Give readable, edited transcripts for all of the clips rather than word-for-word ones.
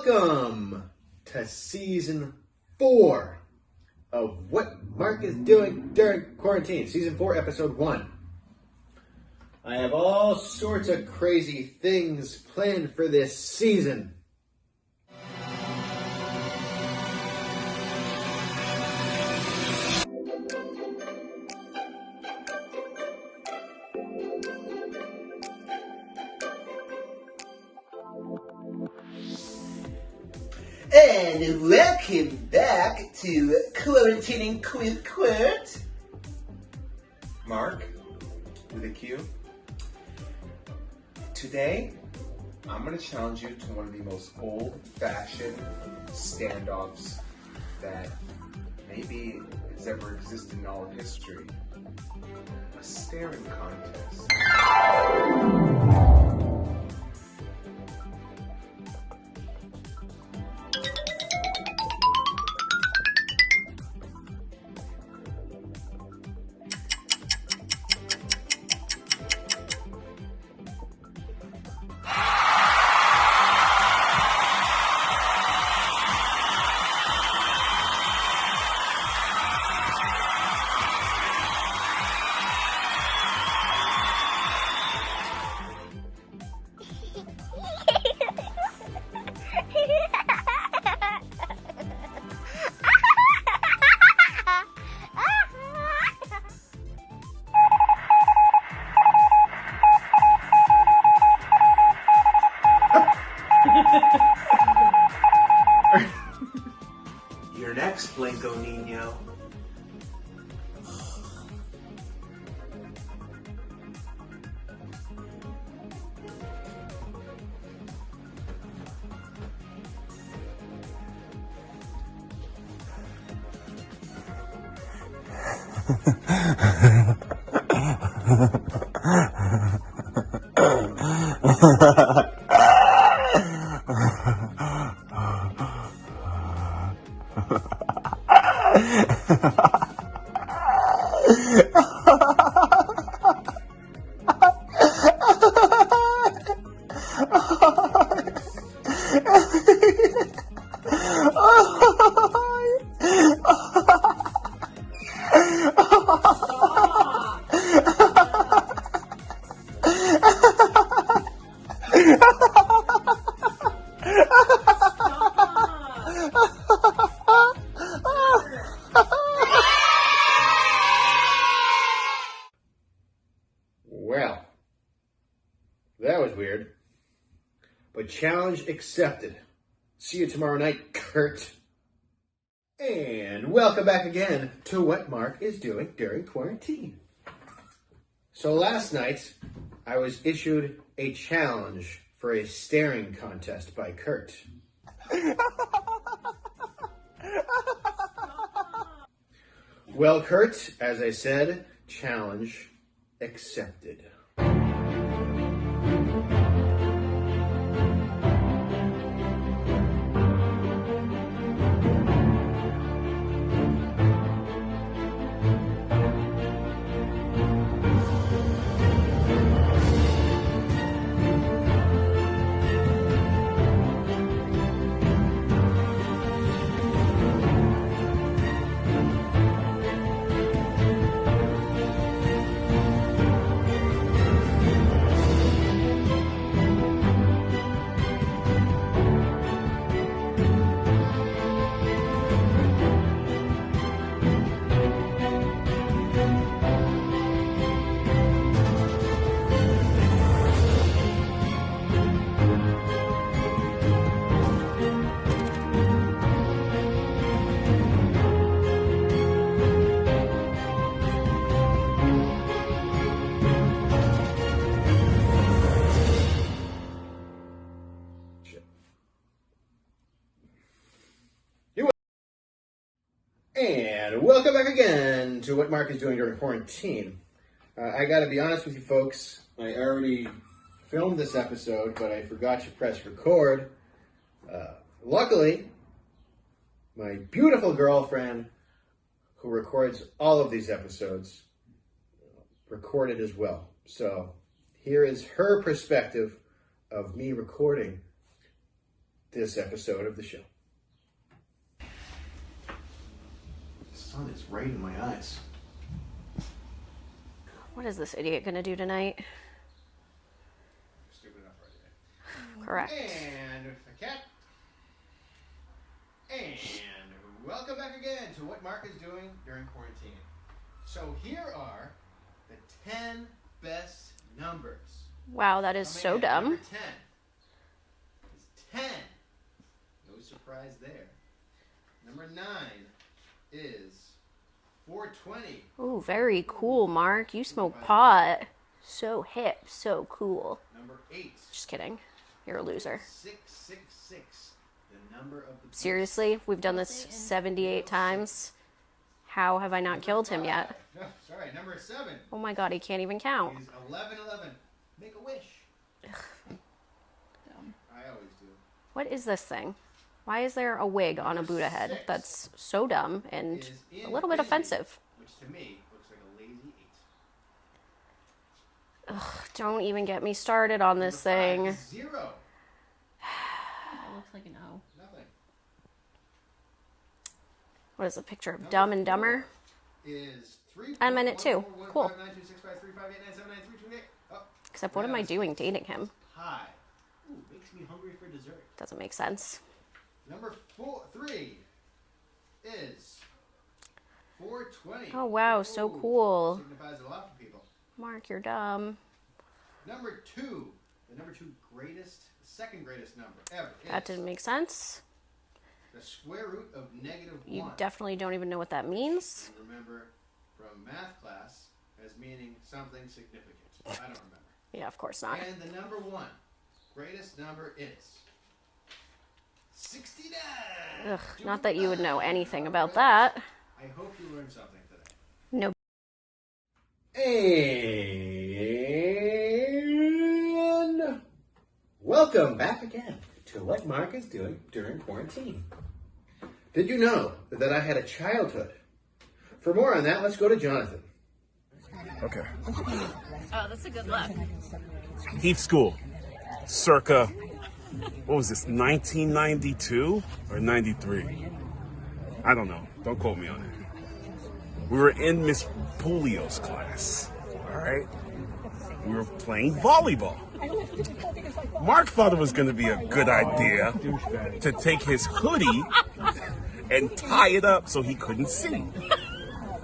Welcome to season 4 of What Marq is Doing During Quarantine. Season 4, episode 1. I have all sorts of crazy things planned for this season. And welcome back to Quarantining with Quirt. Marq, with a Q. Today, I'm going to challenge you to one of the most old-fashioned standoffs that maybe has ever existed in all of history. A staring contest. You're next, Blanco Nino. Well, that was weird. But challenge accepted. See you tomorrow night, Kurt. And welcome back again to What Marq is Doing During Quarantine. So last night, I was issued a challenge for a staring contest by Kurt. Well, Kurt, as I said, challenge accepted. And welcome back again to What Marq is Doing During Quarantine. I gotta be honest with you folks, I already filmed this episode, but I forgot to press record. Luckily, my beautiful girlfriend, who records all of these episodes, recorded as well. So here is her perspective of me recording this episode of the show. The sun is right in my eyes. What is this idiot gonna do tonight? Stupid enough right Correct. And a cat. And welcome back again to what Mark is doing during quarantine. So here are the 10 best numbers. Wow, that is so dumb. Number 10 is 10. No surprise there. Number 9 is 420. Ooh, very cool, Mark. You smoke pot. So hip, so cool. Number 8. Just kidding. You're a loser. 666. The number of the beast. Seriously? We've done this 78 times. How have I not killed him yet? No, sorry, number 7 Oh my god, he can't even count. is 1111. Make a wish. I always do. What is this thing? Why is there a wig on a Buddha head? That's so dumb and Is a little bit infinity, offensive. which to me looks like a lazy 8. Ugh, don't even get me started on this Number 5 thing. is 0. That looks like an O. Nothing. What is a picture of Dumb and Dumber? Is 3. I'm in it too. Cool. 5, 9, 2, 6, 5, 3, 5, 8, 9, 7, 9, 3, 2, 8. Oh, Except what am I doing dating him? pie. Ooh, makes me hungry for dessert. Doesn't make sense. Number 3 is 420. Oh, wow, so Ooh, cool. Signifies a lot for people. Mark, you're dumb. Number 2, the number 2 greatest, second greatest number ever. That is didn't make sense. the square root of negative You 1. definitely don't even know what that means. And remember from math class as meaning something significant. I don't remember. Yeah, of course not. And the number 1 greatest number is 69. Ugh, not that you would know anything about that. I hope you learned something today. No. And welcome back again to what Mark is doing during quarantine. Did you know that I had a childhood? For more on that, let's go to Jonathan. Okay. Oh, that's a good look. Heath School, circa, what was this, 1992 or 93? I don't know. Don't quote me on it. We were in Miss Pulio's class, all right? We were playing volleyball. Mark thought it was going to be a good idea to take his hoodie and tie it up so he couldn't see.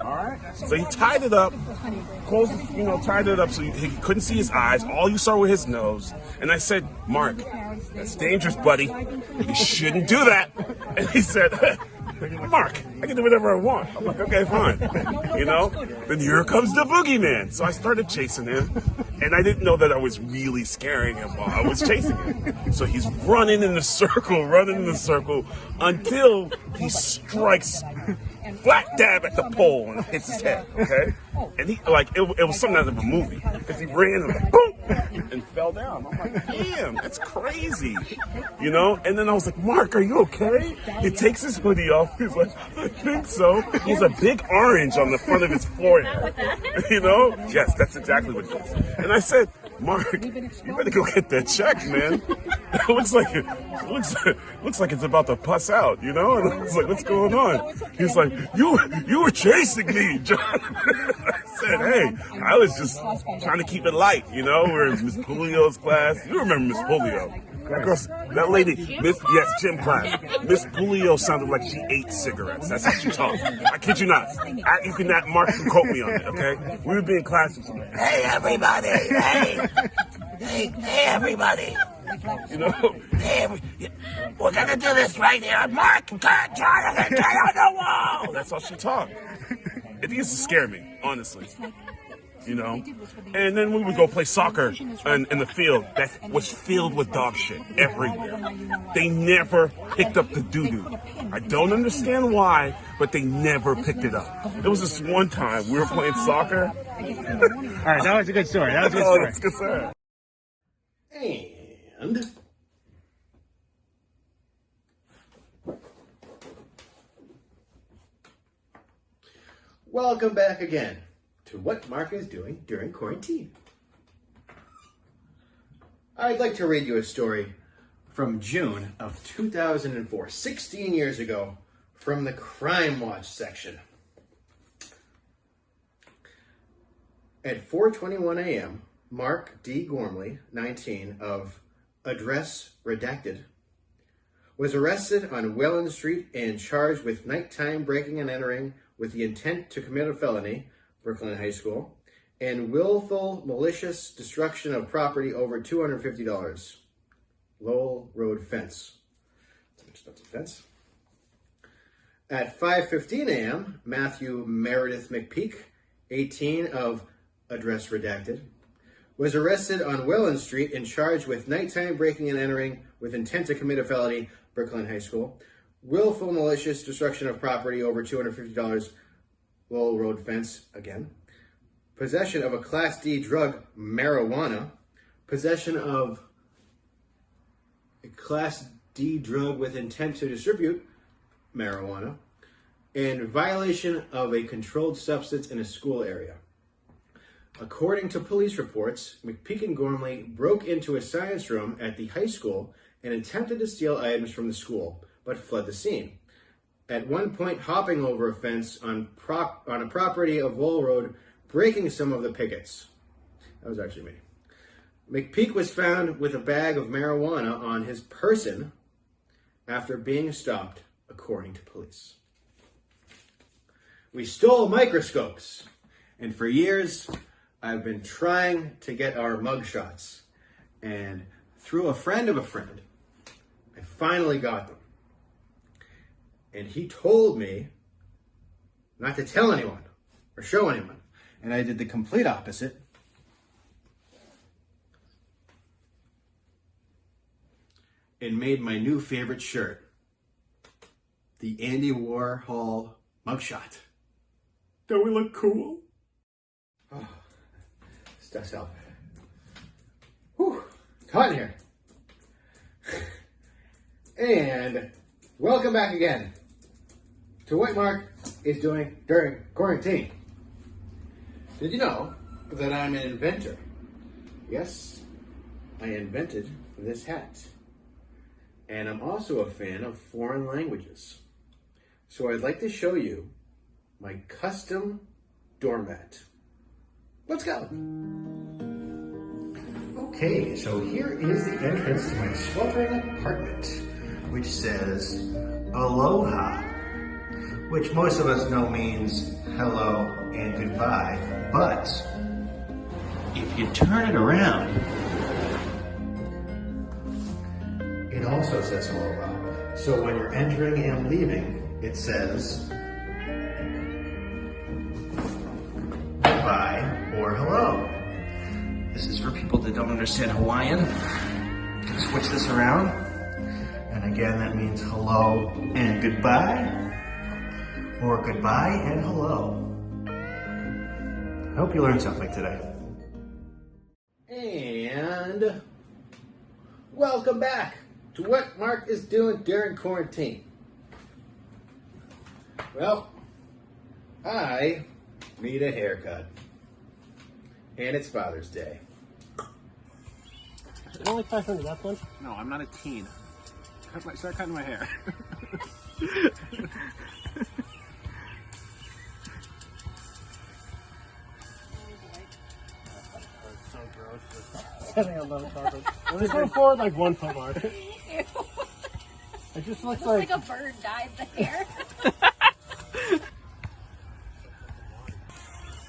All right. So he tied it up, tied it up so he couldn't see his eyes. All you saw were his nose. And I said, Mark, that's dangerous, buddy. You shouldn't do that. And he said, Mark, I can do whatever I want. I'm like, okay, fine. Then here comes the boogeyman. So I started chasing him. And I didn't know that I was really scaring him while I was chasing him. So he's running in the circle until he strikes flat dab at the pole and hits his head, okay? And he, it was something out of a movie. Because he ran and boom, and fell down. I'm like, damn, that's crazy. And then I was like, Mark, are you okay? He takes his hoodie off. He's like, I think so. He has a big orange on the front of his forehead. Yes, that's exactly what it is. And I said, Mark, you better go get that checked, man. It looks like it's about to puss out, And I was like, what's going on? He's like, you were chasing me, John. I said, hey, I was just trying to keep it light, We're in Miss Pulio's class. You remember Miss Pulio? That lady, gym class. Miss Pulio sounded like she ate cigarettes. That's how she talked. I kid you not. Mark can quote me on it, okay? We would be in class. Hey, everybody. Hey, everybody. Hey, we're going to do this right here. Mark, get on the wall. That's all she talked. It used to scare me, honestly. And then we would go play soccer in the field that was filled with dog shit everywhere. They never picked up the doo-doo. I don't understand why, but they never picked it up. There was this one time we were playing soccer. All right, that was a good story. That was a good story. That's good story. And welcome back again to what Mark is doing during quarantine. I'd like to read you a story from June of 2004, 16 years ago, from the Crime Watch section. At 4:21 a.m., Mark D. Gormley, 19, of address redacted, was arrested on Welland Street and charged with nighttime breaking and entering with the intent to commit a felony, Brooklyn High School, and willful malicious destruction of property over $250. Lowell Road fence. It's an expensive fence. At 5:15 a.m., Matthew Meredith McPeak, 18, of address redacted, was arrested on Welland Street and charged with nighttime breaking and entering with intent to commit a felony, Brooklyn High School, willful malicious destruction of property over $250, Lowell Road fence again, possession of a Class D drug, marijuana, possession of a Class D drug with intent to distribute marijuana, and violation of a controlled substance in a school area. According to police reports, McPeak and Gormley broke into a science room at the high school and attempted to steal items from the school, but fled the scene. At one point, hopping over a fence on a property of Lowell Road, breaking some of the pickets. That was actually me. McPeak was found with a bag of marijuana on his person after being stopped, according to police. We stole microscopes, and for years, I've been trying to get our mugshots, and through a friend of a friend, I finally got them. And he told me not to tell anyone or show anyone, and I did the complete opposite. And made my new favorite shirt, the Andy Warhol mugshot. Don't we look cool? Oh. Stuff's out. Whew, it's hot in here. And welcome back again to what Mark is doing during quarantine. Did you know that I'm an inventor? Yes, I invented this hat. And I'm also a fan of foreign languages. So I'd like to show you my custom doormat. Let's go. Okay, so here is the entrance to my sweltering apartment, which says Aloha, which most of us know means hello and goodbye, but if you turn it around, it also says aloha. So when you're entering and leaving, it says goodbye or hello. This is for people that don't understand Hawaiian. You can switch this around. And again, that means hello and goodbye, or goodbye and hello. I hope you learned something today. And welcome back to what Mark is doing during quarantine. Well, I need a haircut. And it's Father's Day. You don't like 500 that much? No, I'm not a teen. Start cutting my hair. So gross. Setting a low carpet. Let's go forward like 1 foot mark. Ew. It just looks Looks like a bird dyed the hair.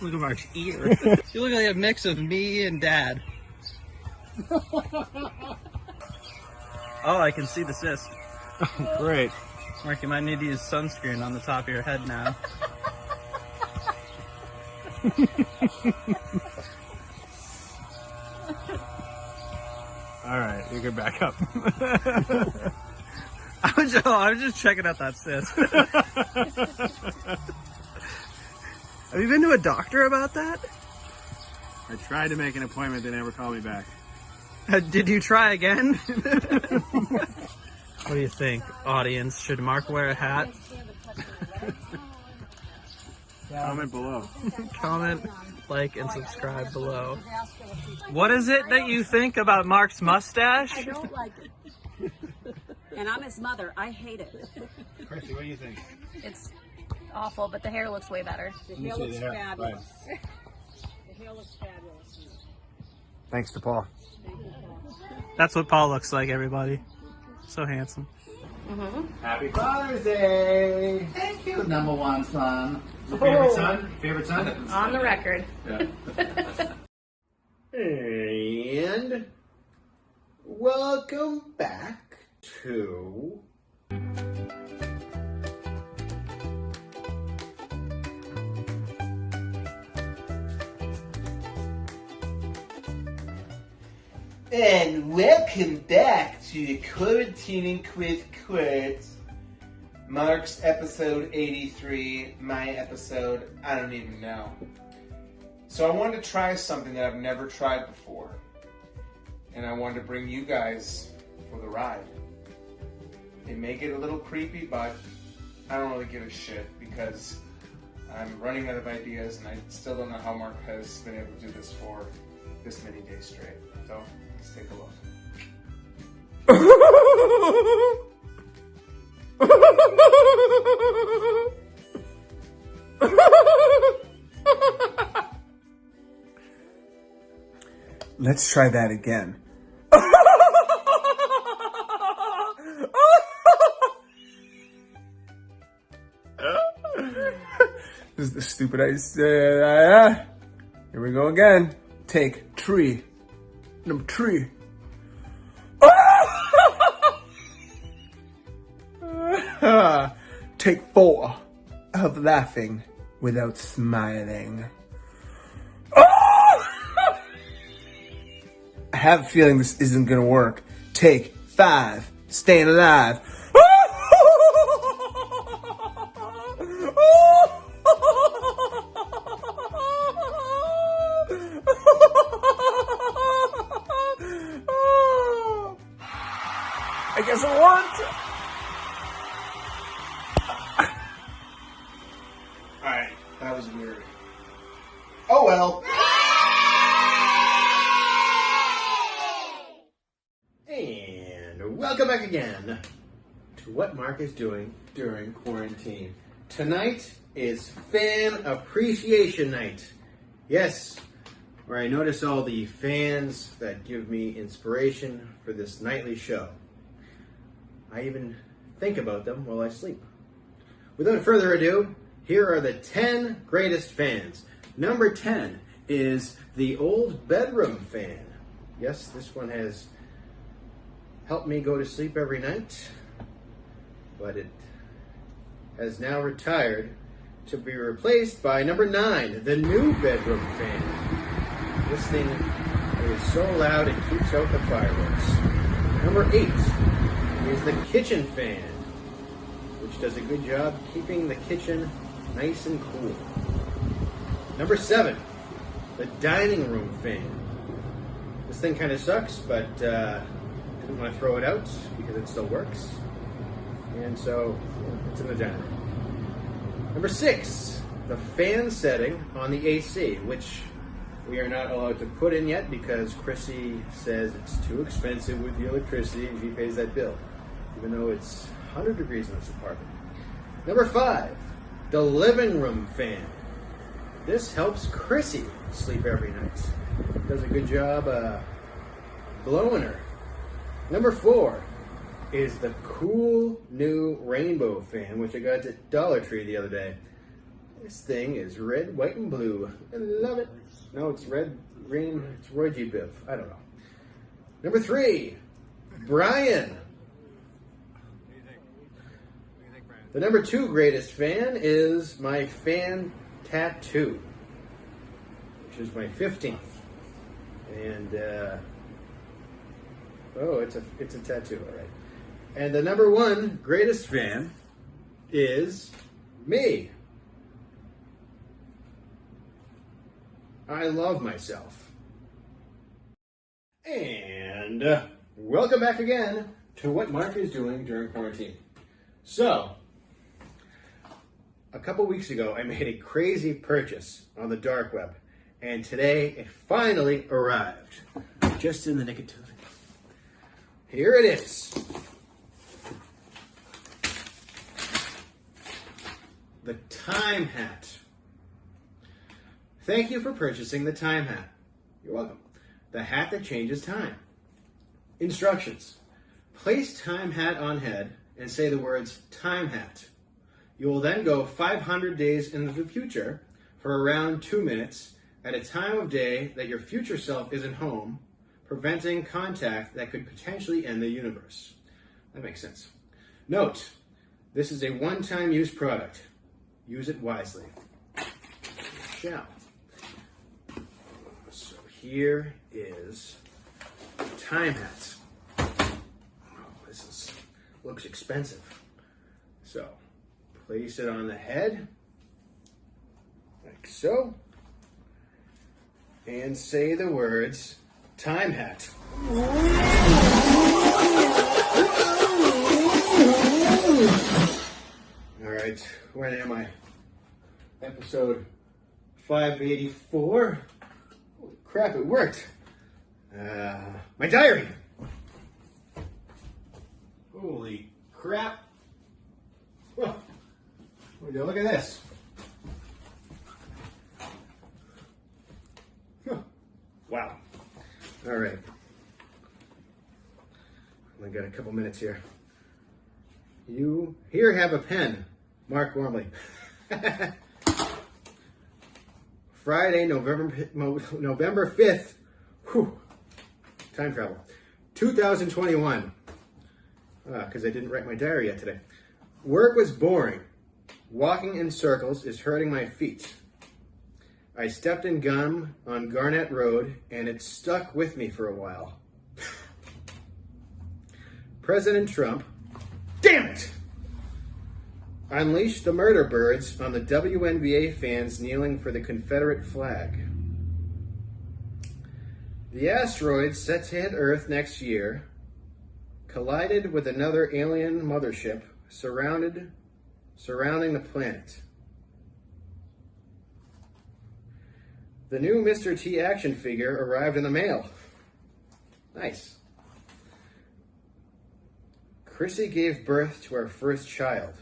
Look at Mark's ear. You look like a mix of me and Dad. Oh, I can see the cyst. Oh, great. Mark, you might need to use sunscreen on the top of your head now. All right, you can back up. I was just checking out that cyst. Have you been to a doctor about that? I tried to make an appointment, they never called me back. Did you try again? What do you think, audience? Should Mark wear a hat? Comment below. Comment, like, and subscribe below. What is it that you think about Mark's mustache? I don't like it. And I'm his mother. I hate it. Chrissy, what do you think? It's awful, but the hair looks way better. The hair looks fabulous. The hair looks fabulous. Thanks to Paul. That's what Paul looks like, everybody. So handsome. Happy Father's Day! Thank you, number one son. Your favorite son? Favorite son? On the record. And welcome back to And welcome back to Quarantining with Quirt. Marq's episode 83, my episode, I don't even know. So I wanted to try something that I've never tried before. And I wanted to bring you guys for the ride. It may get a little creepy, but I don't really give a shit because I'm running out of ideas and I still don't know how Marq has been able to do this for this many days straight. So let's take a look. Let's try that again. This is the stupid idea. Here we go again. Take 3. Number 3. Take 4 of laughing without smiling. I have a feeling this isn't gonna work. Take 5, staying alive. I guess it worked. Alright, that was weird. Oh well. And welcome back again to what Marq is doing during quarantine. Tonight is Fan Appreciation Night. Yes, where I notice all the fans that give me inspiration for this nightly show. I even think about them while I sleep. Without further ado, here are the 10 greatest fans. Number 10 is the old bedroom fan. Yes, this one has helped me go to sleep every night, but it has now retired to be replaced by number 9, the new bedroom fan. This thing is so loud it keeps out the fireworks. Number 8 is the kitchen fan, which does a good job keeping the kitchen nice and cool. Number 7, the dining room fan. This thing kind of sucks, but didn't want to throw it out because it still works. And so it's in the dining room. Number 6, the fan setting on the AC, which we are not allowed to put in yet because Chrissy says it's too expensive with the electricity and she pays that bill, even though it's 100 degrees in this apartment. Number 5, the living room fan. This helps Chrissy sleep every night. It does a good job blowing her. Number 4 is the cool new rainbow fan, which I got at Dollar Tree the other day. This thing is red, white, and blue. I love it. No, it's red, green, it's Roy G. Biv. I don't know. Number 3, Brian. The number 2 greatest fan is my fan tattoo, which is my 15th. And, it's a tattoo, all right. And the number 1 greatest fan is me. I love myself. And welcome back again to what Marq is doing during quarantine. So, a couple weeks ago, I made a crazy purchase on the dark web. And today, it finally arrived. Just in the nick of time. Here it is. the time hat. Thank you for purchasing the time hat. You're welcome. The hat that changes time. Instructions. Place time hat on head and say the words time hat. You will then go 500 days into the future for around 2 minutes at a time of day that your future self isn't home, preventing contact that could potentially end the universe. That makes sense. Note, this is a one-time use product. Use it wisely. Shall. So here is time hat. Oh, looks expensive. So place it on the head, like so, and say the words time hat. All right, where am I? Episode 584. Holy crap, it worked. My diary. Holy crap. Well, look at this. Wow. All right. I got a couple minutes here. You here have a pen. Marq Gormley. Friday, November 5th. Whew. Time travel. 2021. Because I didn't write my diary yet today. Work was boring. Walking in circles is hurting my feet. I stepped in gum on Garnett Road and it stuck with me for a while. President Trump, damn it! Unleashed the murder birds on the WNBA fans kneeling for the Confederate flag. The asteroid set to hit Earth next year collided with another alien mothership surrounding the planet. The new Mr. T action figure arrived in the mail. Nice. Chrissy gave birth to our first child.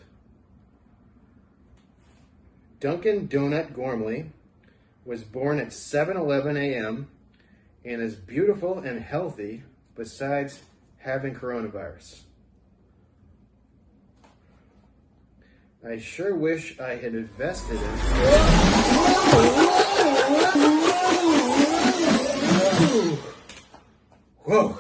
Duncan Donut Gormley was born at 7:11 a.m. and is beautiful and healthy besides having coronavirus. I sure wish I had invested in... Whoa.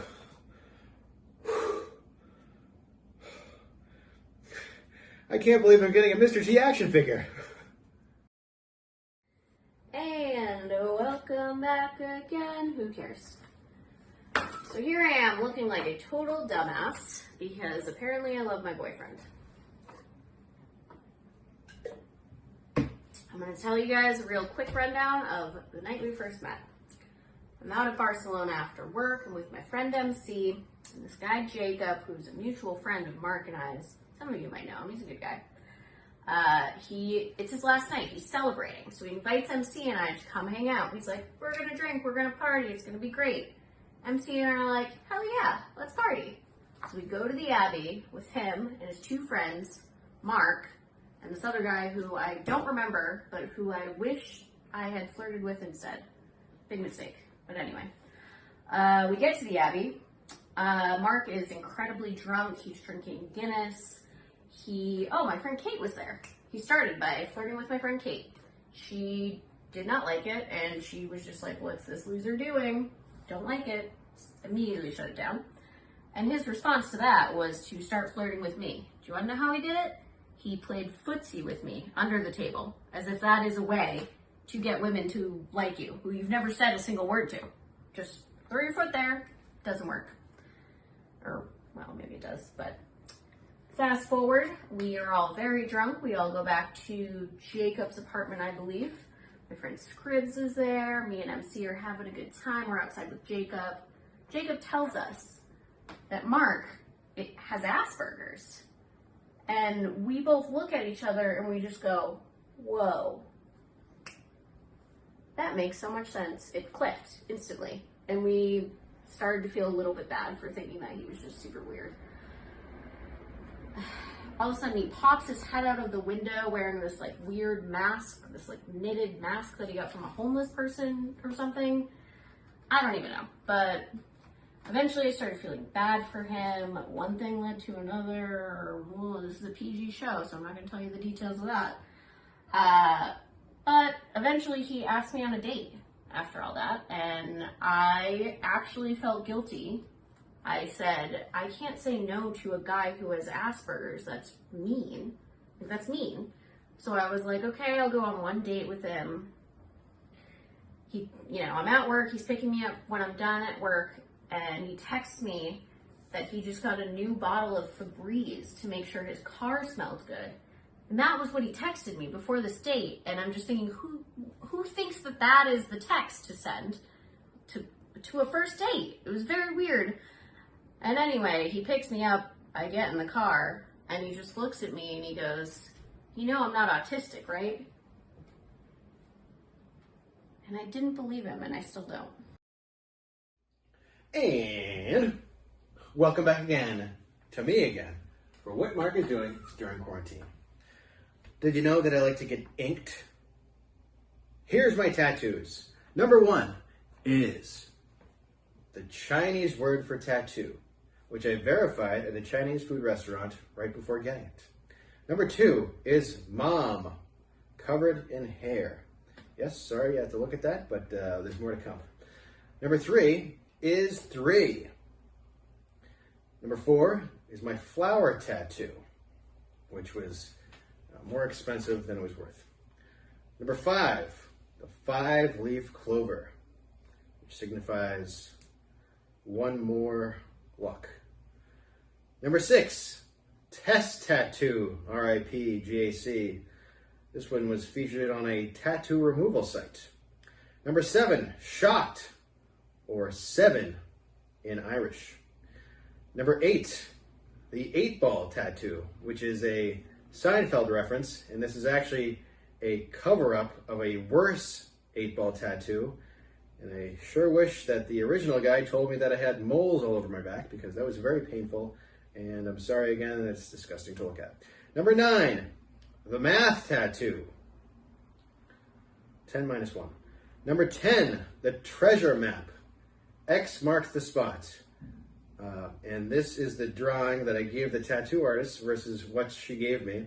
I can't believe I'm getting a Mr. T action figure. And welcome back again. Who cares? So here I am looking like a total dumbass because apparently I love my boyfriend. I'm going to tell you guys a real quick rundown of the night we first met. I'm out at Barcelona after work and with my friend MC and this guy Jacob, who's a mutual friend of Mark and I's. Some of you might know him, he's a good guy. It's his last night, he's celebrating. So he invites MC and I to come hang out. He's like, we're gonna drink, we're gonna party, it's gonna be great. MC and I are like, hell yeah, let's party. So we go to the Abbey with him and his two friends, Mark, and this other guy who I don't remember, but who I wish I had flirted with instead. Big mistake, but anyway. We get to the Abbey. Mark is incredibly drunk, he's drinking Guinness. My friend Kate was there. He started by flirting with my friend Kate. She did not like it, and she was just like, what's this loser doing? Don't like it. Immediately shut it down. And his response to that was to start flirting with me. Do you want to know how he did it? He played footsie with me under the table, as if that is a way to get women to like you, who you've never said a single word to. Just throw your foot there. Doesn't work. Or, well, maybe it does, but... Fast forward, we are all very drunk. We all go back to Jacob's apartment, I believe. My friend Scribs is there. Me and MC are having a good time. We're outside with Jacob. Jacob tells us that Mark has Asperger's. And we both look at each other and we just go, whoa. That makes so much sense. It clicked instantly. And we started to feel a little bit bad for thinking that he was just super weird. all of a sudden he pops his head out of the window wearing this like weird mask, this like knitted mask that he got from a homeless person or something. I don't even know, but eventually I started feeling bad for him. One thing led to another. Well, this is a PG show, so I'm not going to tell you the details of that. But eventually he asked me on a date after all that, and I actually felt guilty. I said, I can't say no to a guy who has Asperger's. That's mean. That's mean. So I was like, okay, I'll go on one date with him. I'm at work. He's picking me up when I'm done at work, and he texts me that he just got a new bottle of Febreze to make sure his car smelled good. And that was what he texted me before this date. And I'm just thinking, who thinks that is the text to send to a first date? It was very weird. And anyway, he picks me up, I get in the car, and he just looks at me and he goes, you know I'm not autistic, right? And I didn't believe him, and I still don't. And welcome back again to me again for what Mark is doing during quarantine. Did you know that I like to get inked? Here's my tattoos. Number 1 is the Chinese word for tattoo, which I verified at a Chinese food restaurant right before getting it. Number 2 is mom, covered in hair. Yes, sorry you have to look at that, but there's more to come. Number 3 is 3. Number 4 is my flower tattoo, which was more expensive than it was worth. Number 5, the 5-leaf clover, which signifies one more luck. Number 6, test tattoo, R.I.P. GAC. This one was featured on a tattoo removal site. Number 7, shot, or 7 in Irish. Number 8, the 8-ball tattoo, which is a Seinfeld reference, and this is actually a cover-up of a worse 8-ball tattoo. And I sure wish that the original guy told me that I had moles all over my back, because that was very painful, and I'm sorry again, it's disgusting to look at. Number 9, the math tattoo. 10 minus 1. Number 10, the treasure map. X marks the spot. And this is the drawing that I gave the tattoo artist versus what she gave me.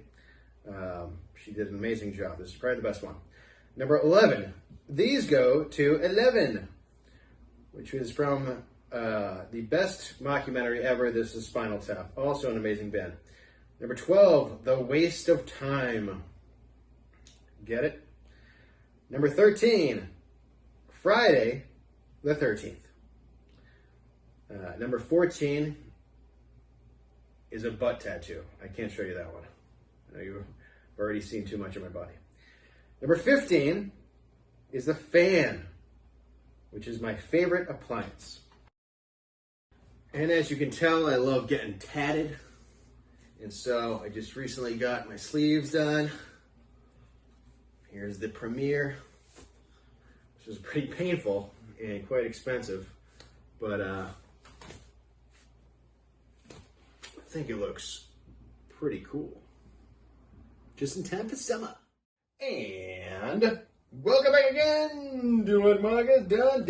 She did an amazing job. This is probably the best one. Number 11. These go to 11, which is from the best mockumentary ever. This is Spinal Tap, also an amazing band. Number 12, The Waste of Time. Get it? Number 13, Friday the 13th. Number 14 is a butt tattoo. I can't show you that one. I know you've already seen too much of my body. Number 15 is the fan, which is my favorite appliance. And as you can tell, I love getting tatted. And so I just recently got my sleeves done. Here's the premiere, which is pretty painful and quite expensive, but I think it looks pretty cool. Just in time for summer. And welcome back again to what Mark has done.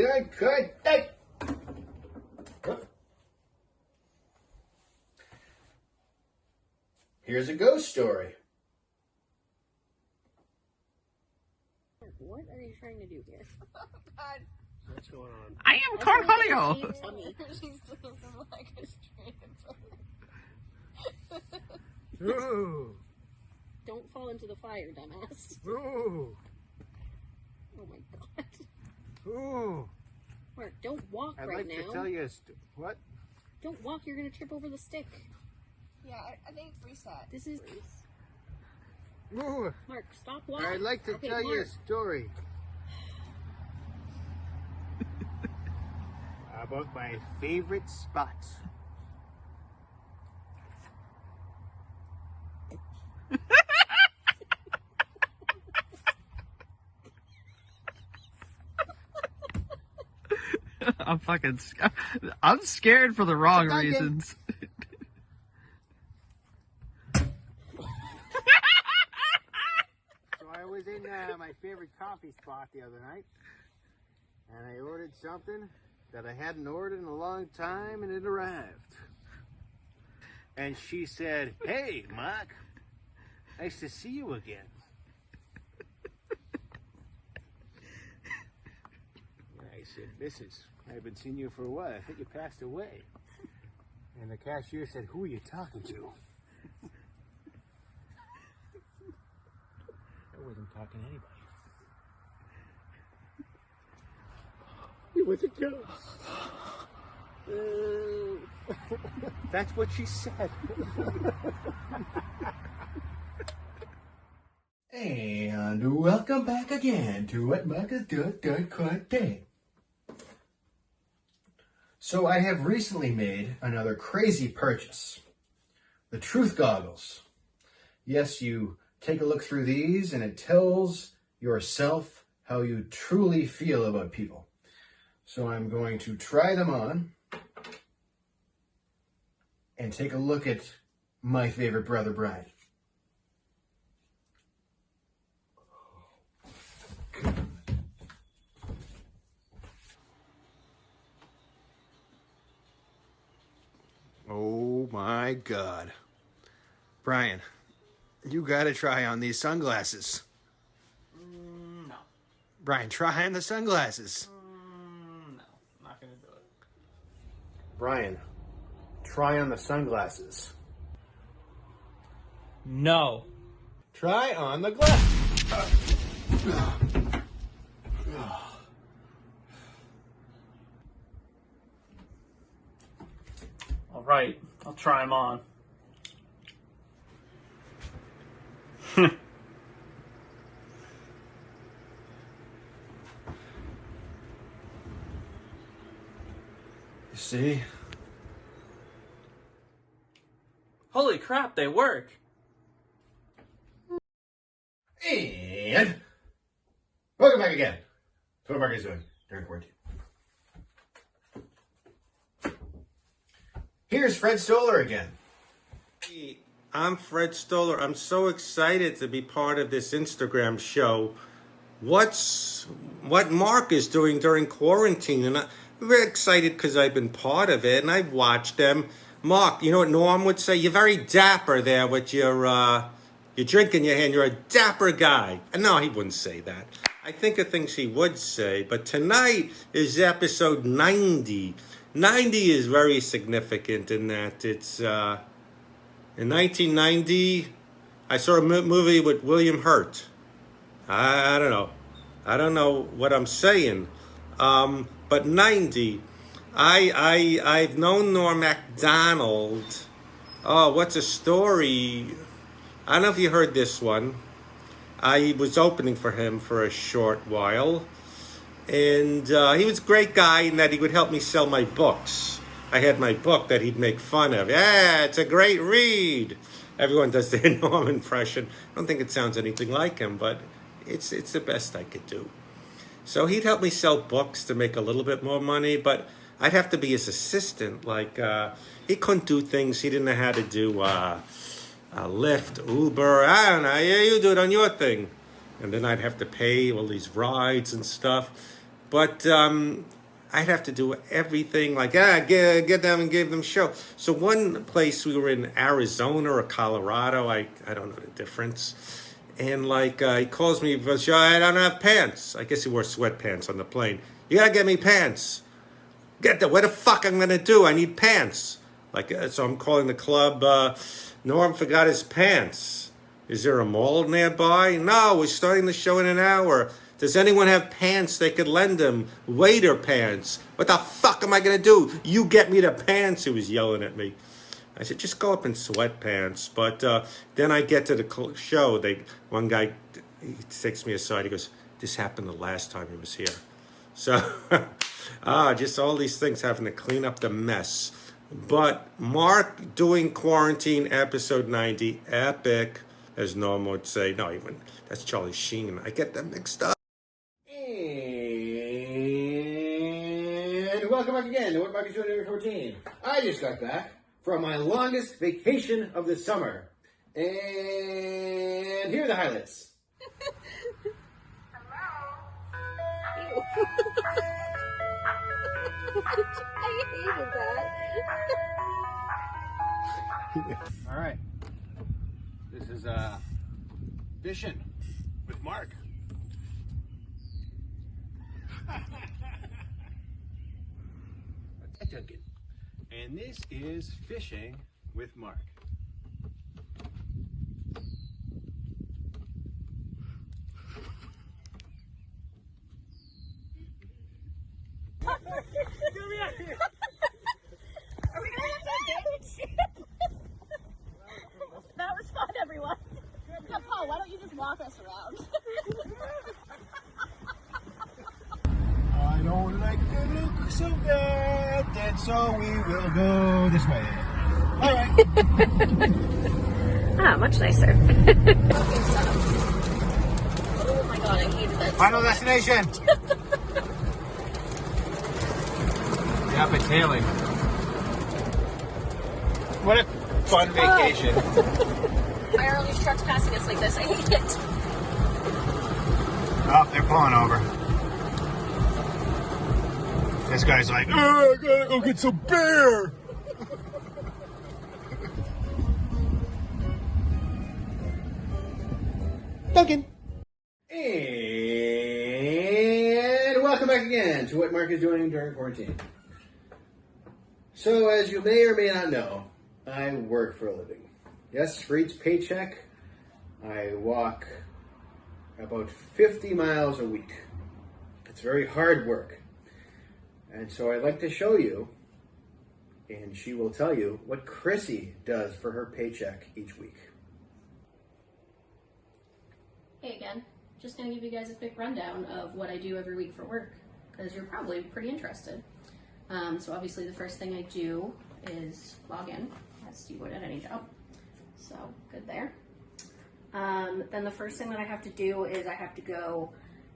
Here's a ghost story. What are you trying to do here? God. What's going on? I am Cornholio. She's doing some like a straight. Ooh. Don't fall into the fire, dumbass. Ooh. Oh my god. Ooh. Mark, don't walk I'd right like now. to tell you what? Don't walk, you're gonna trip over the stick. Yeah, I think it's reset. This is... Ooh. Mark, stop walking. I'd like to tell you a story about my favorite spots. I'm scared for the wrong reasons. my favorite coffee spot the other night, and I ordered something that I hadn't ordered in a long time, and it arrived. And she said, "Hey, Marq, nice to see you again." And I said, "Mrs., I haven't seen you for a while. I think you passed away." And the cashier said, "Who are you talking to?" I wasn't talking to anybody. It was a ghost. That's what she said. And welcome back again to What Marq is Good Quite Day. So I have recently made another crazy purchase. The truth goggles. Yes, you take a look through these and it tells yourself how you truly feel about people. So I'm going to try them on and take a look at my favorite brother, Brian. Oh my God. Brian, you gotta try on these sunglasses. No. Brian, try on the sunglasses. No. Not gonna do it. Brian, try on the sunglasses. No. Try on the glasses. All right. I'll try them on. You see? Holy crap, they work. And welcome back again to what Marq is doing during quarantine. Here's Fred Stoller again. Hey, I'm Fred Stoller. I'm so excited to be part of this Instagram show. What Marq is doing during quarantine, and I'm very excited because I've been part of it and I've watched them. Marq, you know what Norm would say? You're very dapper there with your drink in your hand. You're a dapper guy. And no, he wouldn't say that. I think of things he would say, but tonight is episode 90. 90 is very significant in that it's in 1990 I saw a movie with William Hurt. I don't know. I don't know what I'm saying. But 90, I've known Norm MacDonald. Oh, what's a story? I don't know if you heard this one. I was opening for him for a short while. And he was a great guy in that he would help me sell my books. I had my book that he'd make fun of. Yeah, it's a great read. Everyone does their Norm impression. I don't think it sounds anything like him, but it's the best I could do. So he'd help me sell books to make a little bit more money, but I'd have to be his assistant. Like, he couldn't do things. He didn't know how to do Lyft, Uber. I don't know. Yeah, you do it on your thing. And then I'd have to pay all these rides and stuff. But I'd have to do everything. Like, get them and give them a show. So one place we were in Arizona or Colorado. I don't know the difference. And like he calls me, because I don't have pants. I guess he wore sweatpants on the plane. You gotta get me pants. What the fuck I'm gonna do? I need pants. Like, so I'm calling the club. Norm forgot his pants. Is there a mall nearby? No, we're starting the show in an hour. Does anyone have pants they could lend him? Waiter pants. What the fuck am I gonna do? You get me the pants. He was yelling at me. I said, just go up in sweatpants. But then I get to the show. One guy, he takes me aside. He goes, this happened the last time he was here. So, just all these things having to clean up the mess. But Marq doing quarantine episode 90, epic, as Norm would say. No, even that's Charlie Sheen. I get them mixed up. And welcome back again to What Marq is Doing during quarantine. I just got back from my longest vacation of the summer. And here are the highlights. I hated that. All right. This is fishing with Mark. That's Duncan. And this is fishing with Mark. That was fun, everyone. Now, Paul, why don't you just walk us around? I don't like to look so bad, and so we will go this way. All right. Ah, much nicer. Oh my god, I hated that. Final destination. Yep, it's hailing. What a fun vacation. Why are all these trucks passing us like this? I hate it. Oh, they're pulling over. This guy's like, oh, I gotta go get some beer. Duncan. And welcome back again to what Mark is doing during quarantine. So, as you may or may not know, I work for a living. Yes, for each paycheck, I walk about 50 miles a week. It's very hard work. And so I'd like to show you, and she will tell you, what Chrissy does for her paycheck each week. Hey again, just gonna give you guys a quick rundown of what I do every week for work, because you're probably pretty interested. So obviously the first thing I do is log in, as you would at any job. So good there. Then the first thing that I have to do is I have to go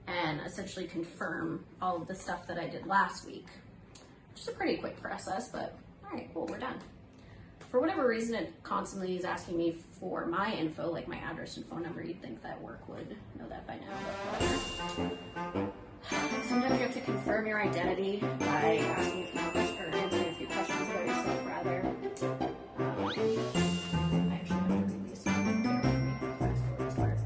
and essentially confirm all of the stuff that I did last week. Which is a pretty quick process, but all right, cool, we're done. For whatever reason, it constantly is asking me for my info, like my address and phone number. You'd think that work would know that by now, but whatever. Sometimes you have to confirm your identity by asking a few questions, or answering a few questions about yourself, rather. I actually have to read these. Bear with me. Fast forward start.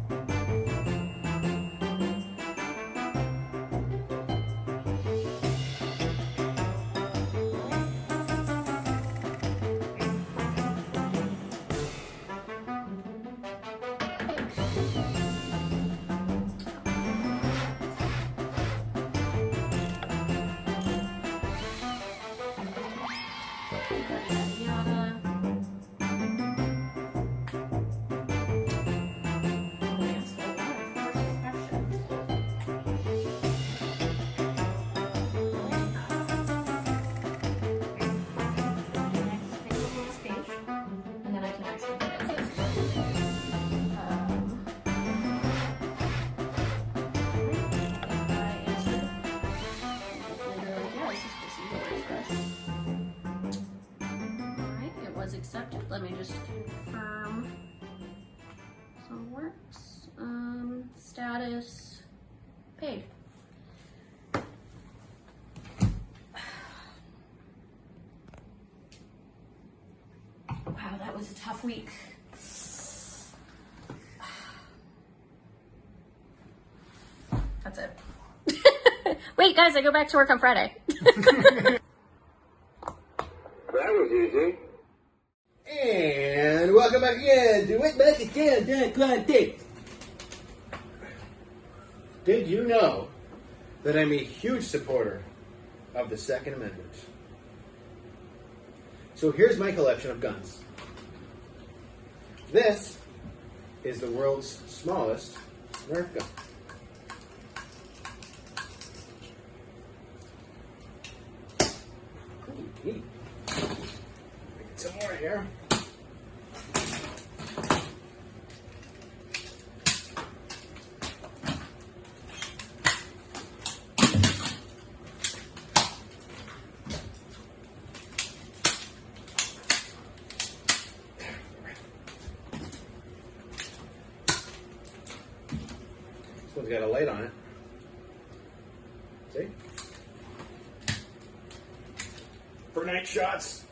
Accepted. Let me just confirm some works. Status paid. Wow, that was a tough week. That's it. Wait, guys, I go back to work on Friday. That was easy. And welcome back again to It Back Again, Dan Content. Did you know that I'm a huge supporter of the Second Amendment? So here's my collection of guns. This is the world's smallest Nerf gun. Neat. Get some more here. This one's got a light on it. See? For night shots.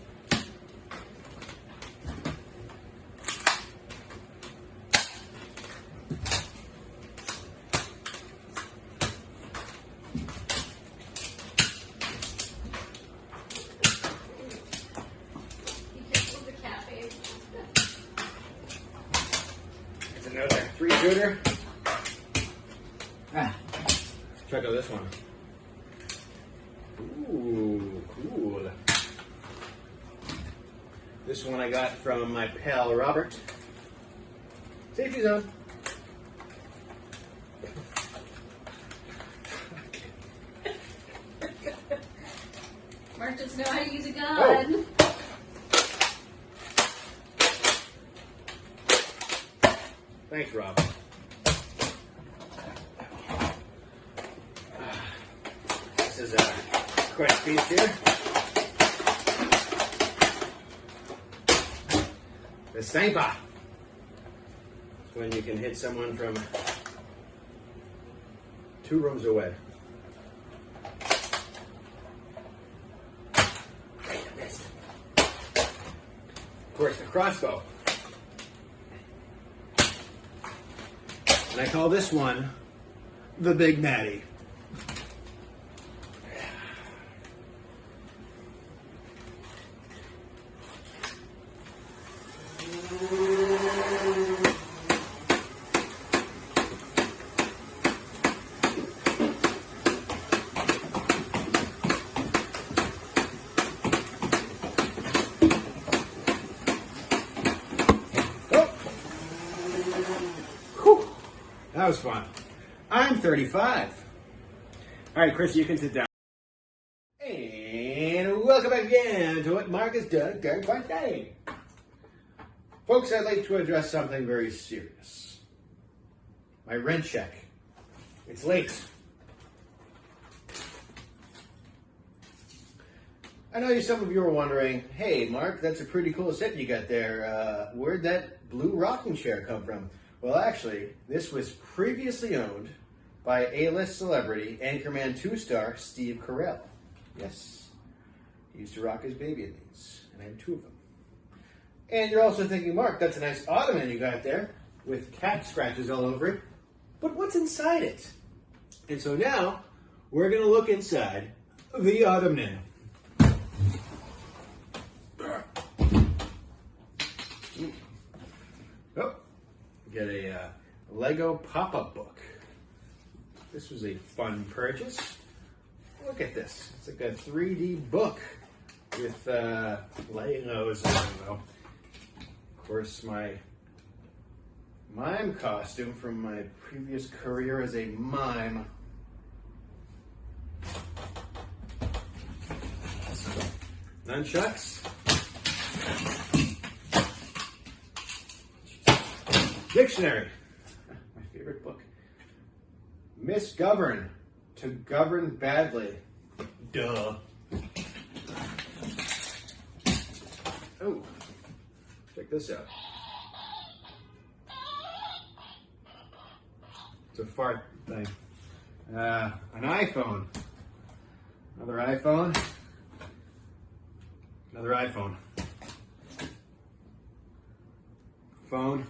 There's another 3-shooter. Check out this one. Ooh, cool. This one I got from my pal Robert. Safety zone. Mark doesn't know how to use a gun. Oh. Thanks, Rob. This is quite a piece here. The sniper. It's when you can hit someone from 2 rooms away. Of course, the crossbow. And I call this one the Big Matty. That was fun. I'm 35. All right, Chris, you can sit down. And welcome back again to what Mark has done during my day. Folks, I'd like to address something very serious. My rent check. It's late. I know some of you are wondering, hey, Mark, that's a pretty cool set you got there. Where'd that blue rocking chair come from? Well, actually, this was previously owned by A-list celebrity Anchorman 2-star Steve Carell. Yes, he used to rock his baby in these, and I have 2 of them. And you're also thinking, Mark, that's a nice ottoman you got there with cat scratches all over it. But what's inside it? And so now, we're going to look inside the ottoman. Oh. Get a Lego pop-up book. This was a fun purchase. Look at this. It's like a 3D book with Legos. I don't know. Of course, my mime costume from my previous career as a mime. Nunchucks. Dictionary, my favorite book. Misgovern, to govern badly. Duh. Oh, check this out. It's a fart thing. An iPhone. Another iPhone. Another iPhone. Phone.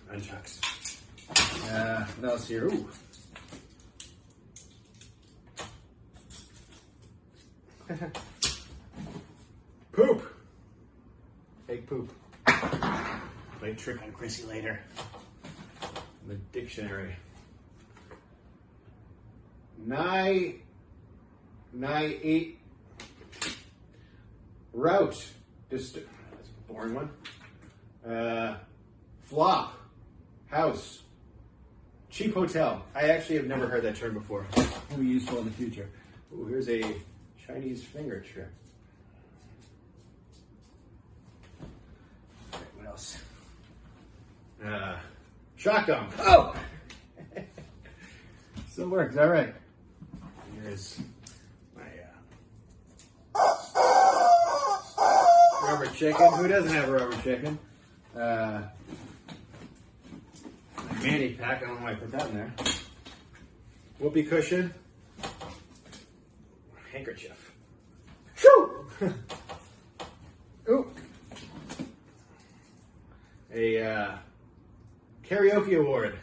Nunchucks. What else here? Ooh. Poop. Fake poop. Play a trick on Chrissy later. The dictionary. Eight. Route. That's a boring one. Flop. House. Cheap hotel. I actually have never heard that term before. Will be useful in the future. Ooh, here's a Chinese finger trip. Okay, what else? Shotgun. Oh! Still works, all right. Here's my rubber chicken. Who doesn't have a rubber chicken? Manny pack. I don't know why I put that in there. Whoopee cushion. Handkerchief. Shoo! Ooh. A karaoke award.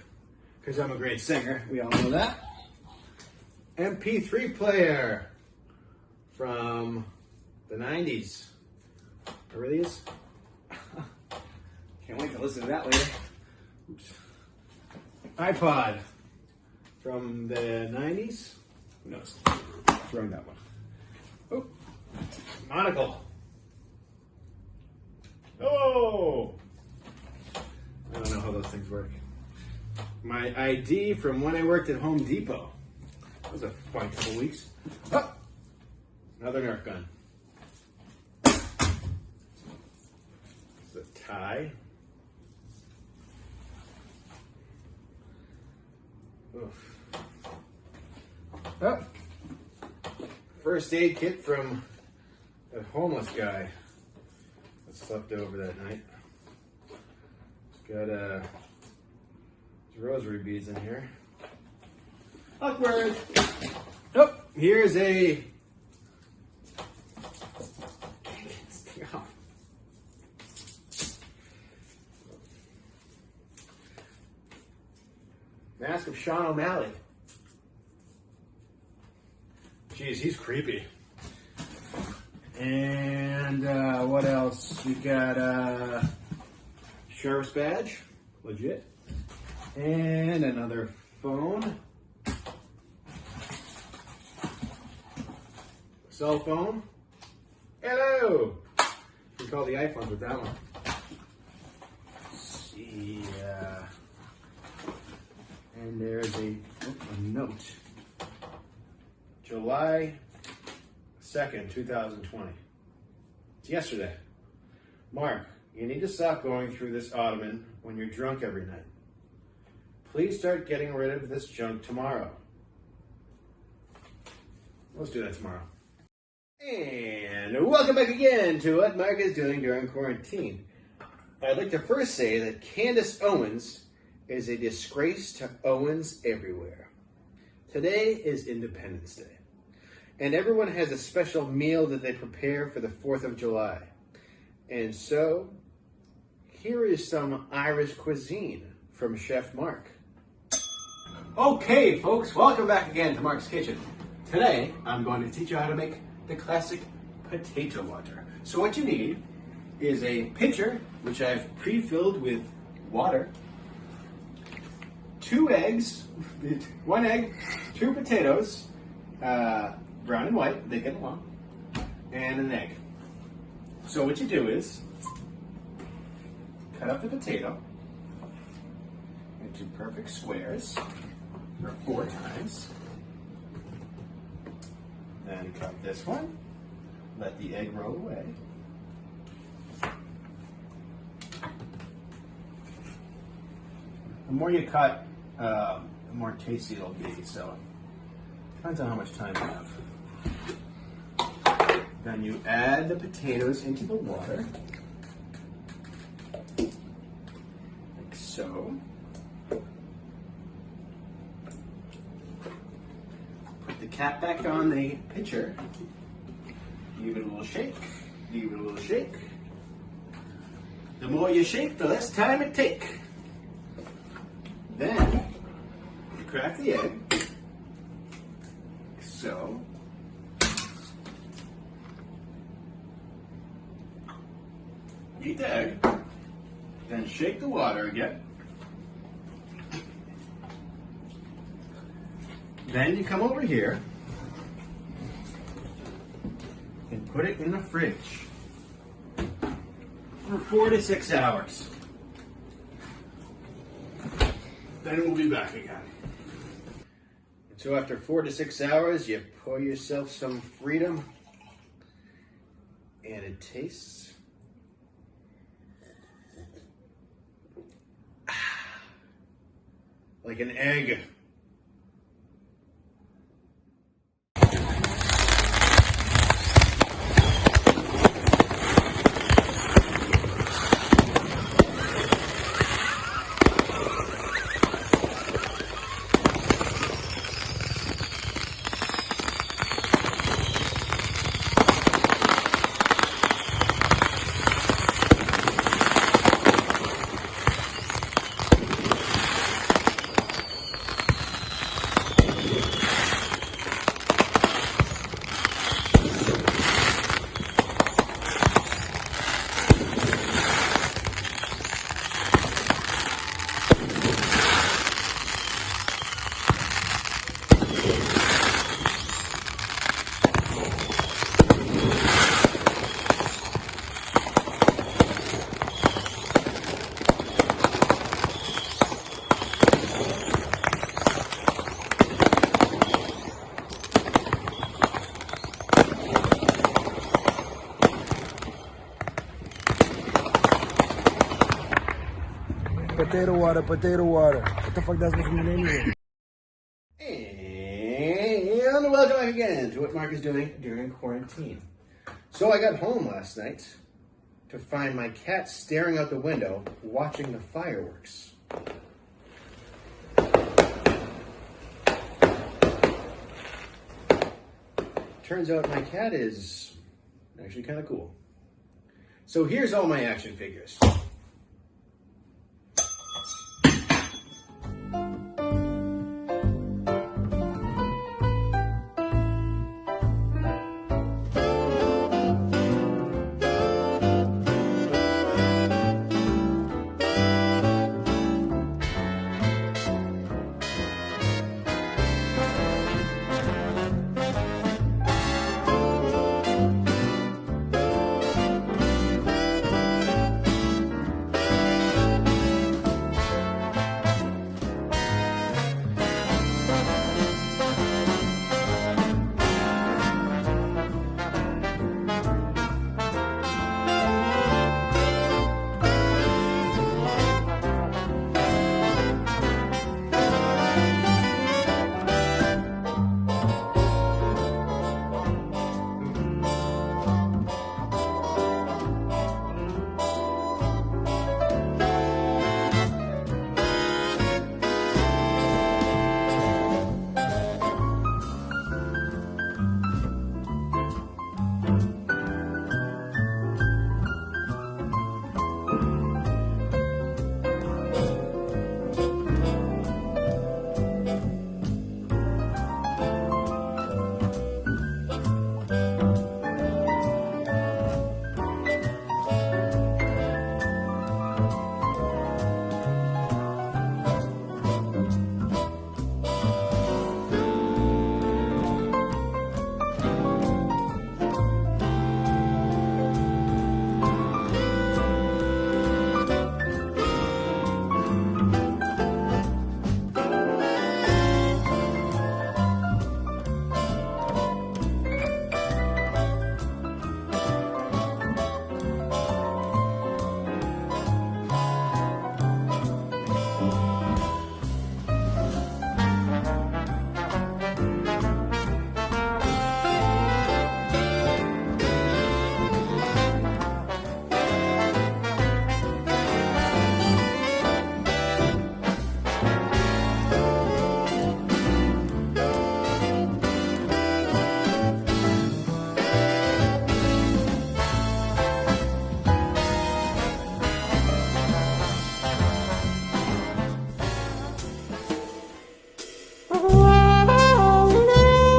Because I'm a great singer. We all know that. MP3 player. From the 90s. It really is. Can't wait to listen to that later. Oops. iPod from the 90s. Who knows? Throwing that one. Oh, monocle. Oh, I don't know how those things work. My ID from when I worked at Home Depot. That was a fun couple weeks. Oh, another Nerf gun. It's a tie. Oof. Oh, first aid kit from a homeless guy that slept over that night. It's got rosary beads in here. Awkward. Oh, here's a. Can't get this thing off. Mask of Sean O'Malley. Jeez, he's creepy. And what else? We got sheriff's badge, legit. And another phone. Cell phone. Hello. You can call the iPhones with that one. Let's see. And there's a note. July 2nd, 2020. It's yesterday. Mark, you need to stop going through this ottoman when you're drunk every night. Please start getting rid of this junk tomorrow. Let's do that tomorrow. And welcome back again to what Mark is doing during quarantine. I'd like to first say that Candace Owens is a disgrace to Owens everywhere. Today is Independence Day, and everyone has a special meal that they prepare for the 4th of July. And so, here is some Irish cuisine from Chef Marq. Okay, folks, welcome back again to Mark's Kitchen. Today, I'm going to teach you how to make the classic potato water. So what you need is a pitcher, which I've pre-filled with water, 2 eggs, 1 egg, 2 potatoes, brown and white, they get along, and an egg. So what you do is cut up the potato into perfect squares, or 4 times. Then cut this one, let the egg roll away. The more you cut, the more tasty it'll be, so depends on how much time you have. Then you add the potatoes into the water, like so. Put the cap back on the pitcher, give it a little shake, give it a little shake. The more you shake, the less time it takes. Then, you crack the egg, like so. Beat the egg, then shake the water again. Then you come over here and put it in the fridge for 4 to 6 hours. Then we'll be back again. So after 4 to 6 hours, you pour yourself some freedom, and it tastes like an egg. Potato water, potato water. What the fuck that's supposed to mean anyway? And welcome back again to what Mark is doing during quarantine. So I got home last night to find my cat staring out the window watching the fireworks. Turns out my cat is actually kind of cool. So here's all my action figures.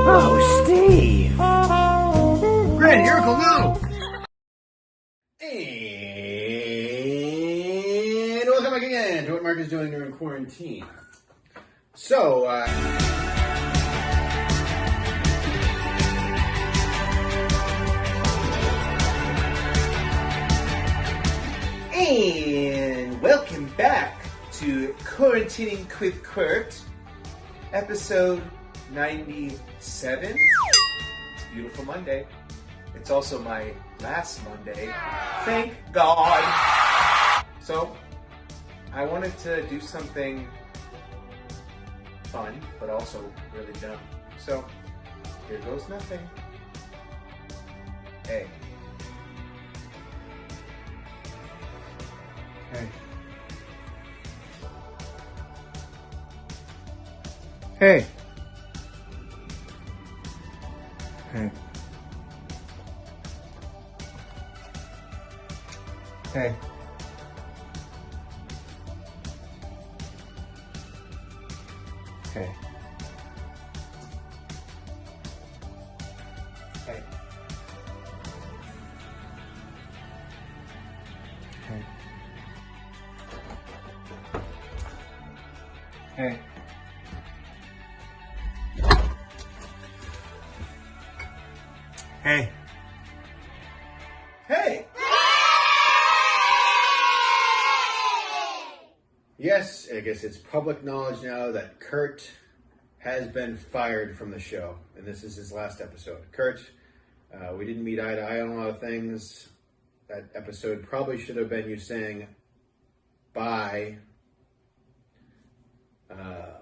Oh, Steve! Grand Miracle, no! And welcome back again to what Mark is doing during quarantine. So, And welcome back to Quarantining with Kurt, episode 97. It's a beautiful Monday. It's also my last Monday. Thank God. So, I wanted to do something fun, but also really dumb. So, here goes nothing. Hey. Hey. Hey. Hey. Hey. Hey. Hey. Hey. Hey. Hey. Hey! yes, I guess it's public knowledge now that Kurt has been fired from the show, and this is his last episode. Kurt, we didn't meet eye to eye on a lot of things. That episode probably should have been you saying bye I'd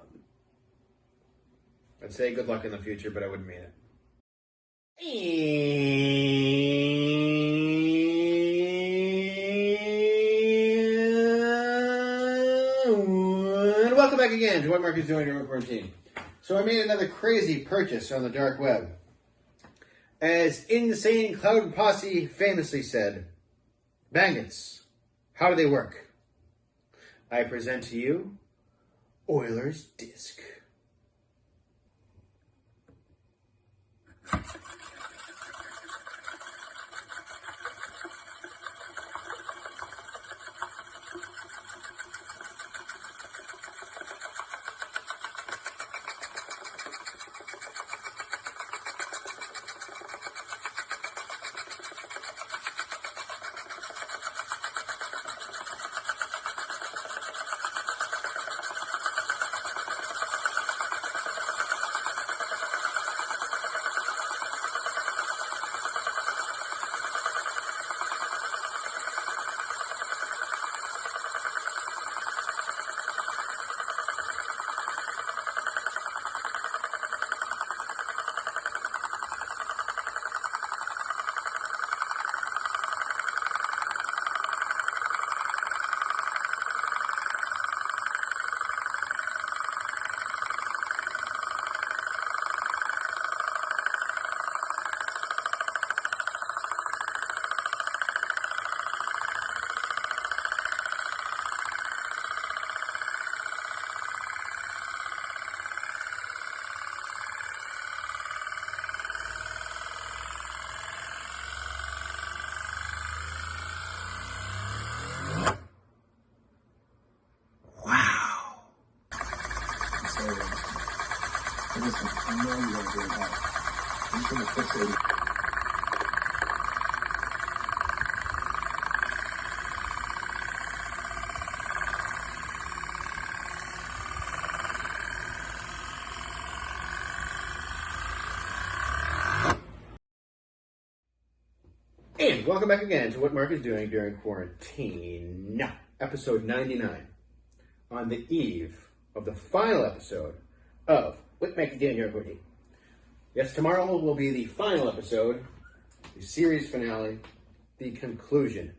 say good luck in the future, but I wouldn't mean it. And welcome back again to what Mark is doing during quarantine. So I made another crazy purchase on the dark web. As Insane Cloud Posse famously said, magnets, how do they work? I present to you Euler's Disc. And welcome back again to what Mark is doing during quarantine. Episode 99. On the eve of the final episode of What Mark is Doing During Quarantine. Yes, tomorrow will be the final episode, the series finale, the conclusion.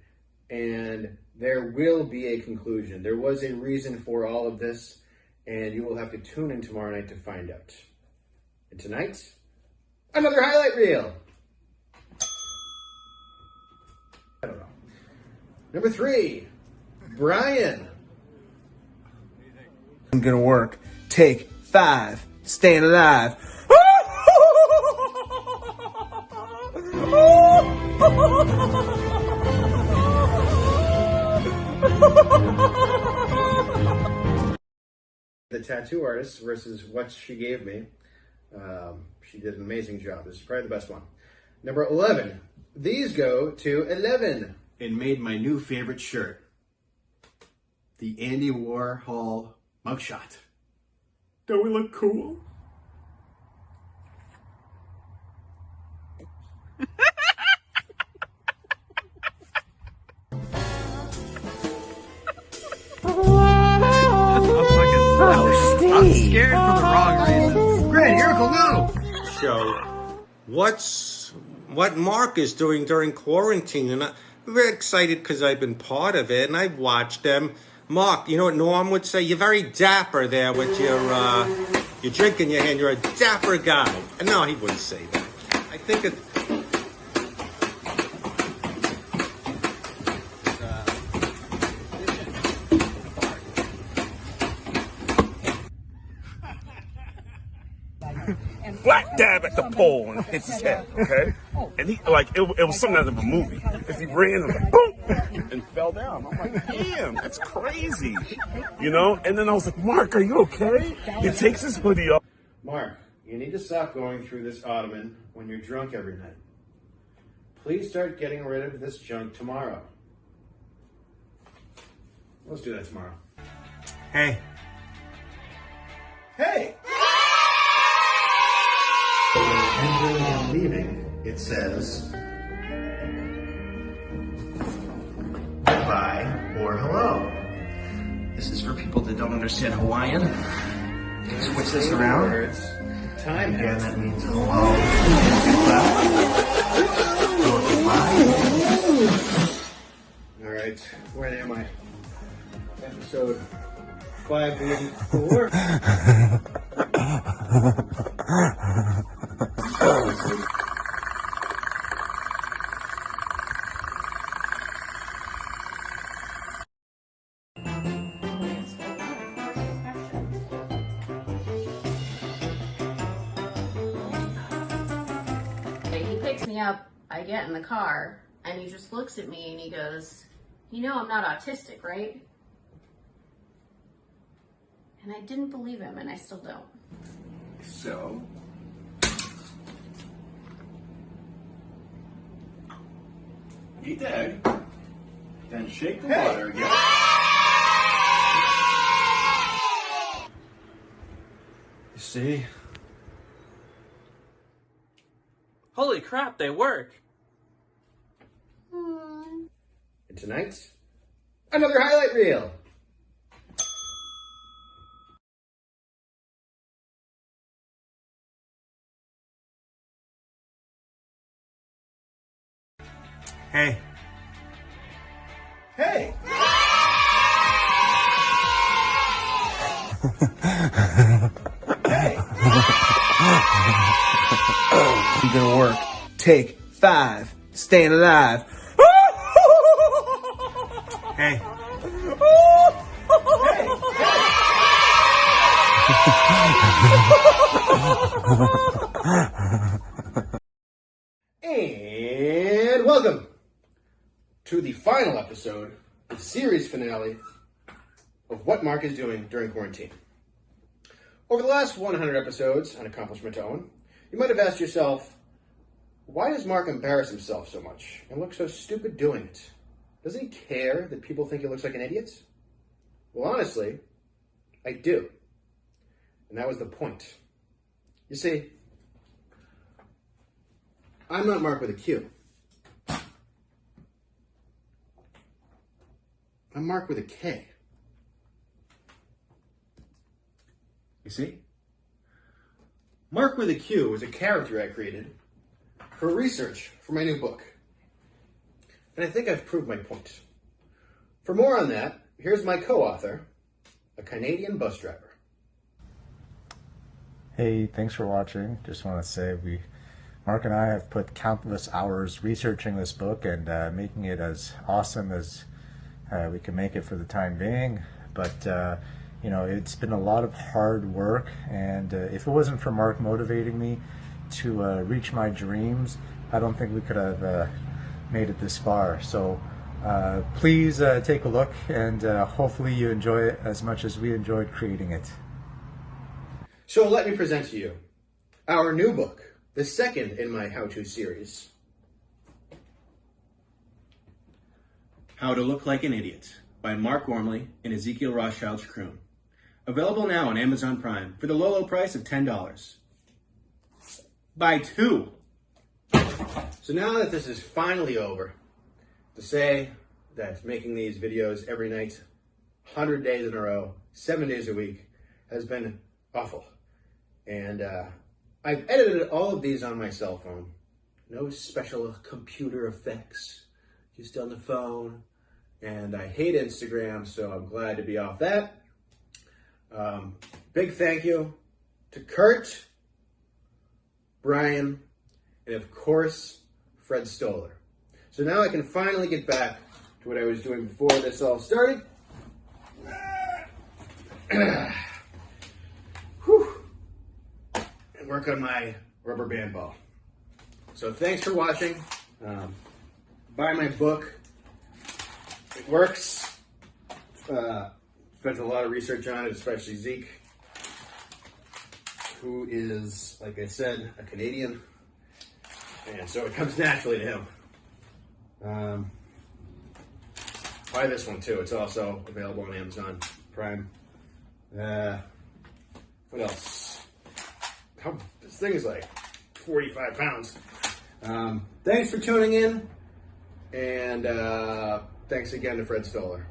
And there will be a conclusion. There was a reason for all of this, and you will have to tune in tomorrow night to find out. And tonight, another highlight reel. I don't know. Number 3, Brian. I'm gonna work. Take 5. Staying alive. The tattoo artist versus what she gave me. She did an amazing job. This is probably the best one. Number 11. These go to 11. And made my new favorite shirt. The Andy Warhol mugshot. Don't we look cool? I'm scared for the wrong reason. Grant, Miracle, no! Show. What Mark is doing during quarantine, and I'm very excited because I've been part of it, and I've watched them. Mark, you know what Norm would say? You're very dapper there with your drink in your hand. You're a dapper guy. And no, he wouldn't say that. I think it... Black dab at the pole and hits his head, okay? And he, like, it was something out of a movie. If he ran, it was like, boom, and fell down. I'm like, damn, that's crazy. You know? And then I was like, Mark, are you okay? He takes his hoodie off. Mark, you need to stop going through this ottoman when you're drunk every night. Please start getting rid of this junk tomorrow. Let's do that tomorrow. Hey. Hey! Entering and leaving, it says goodbye or hello. This is for people people that don't understand Hawaiian. Switch this around. Words. Time Again, out. that means hello and goodbye. All right, where am I? Episode 584. He picks me up, I get in the car, and he just looks at me and he goes, "You know I'm not autistic, right?" And I didn't believe him, and I still don't. So, eat the egg, then shake the water again. You see? Holy crap, they work. And tonight, another highlight reel. Hey. Hey! Hey! You're gonna work. Take 5. Staying alive. Hey. And welcome to the final episode, the series finale of what Mark is doing during quarantine. Over the last 100 episodes, an accomplishment to own, you might have asked yourself, why does Mark embarrass himself so much and look so stupid doing it? Doesn't he care that people think he looks like an idiot? Well, honestly, I do. And that was the point. You see, I'm not Mark with a Q. I'm Mark with a K. You see? Mark with a Q is a character I created for research for my new book. And I think I've proved my point. For more on that, here's my co-author, a Canadian bus driver. Hey, thanks for watching. Just want to say Mark and I have put countless hours researching this book and making it as awesome as we can make it for the time being. But you know, it's been a lot of hard work, and if it wasn't for Mark motivating me to reach my dreams, I don't think we could have made it this far. So please take a look, and hopefully you enjoy it as much as we enjoyed creating it. So let me present to you our new book, the second in my how-to series. How to Look Like an Idiot by Mark Gormley and Ezekiel Rothschild-Kroon. Available now on Amazon Prime for the low price of $10. Buy 2. So now that this is finally over, to say that making these videos every night, 100 days in a row, 7 days a week, has been awful. And I've edited all of these on my cell phone. No special computer effects, just on the phone. And I hate Instagram, so I'm glad to be off that. Big thank you to Kurt, Brian, and of course, Fred Stoller. So now I can finally get back to what I was doing before this all started. Whew. And work on my rubber band ball. So thanks for watching. Buy my book. It works. Spent a lot of research on it, especially Zeke, who is, like I said, a Canadian. And so it comes naturally to him. Buy this one too. It's also available on Amazon Prime. What else? This thing is like 45 pounds. Thanks for tuning in. And thanks again to Fred Stoller.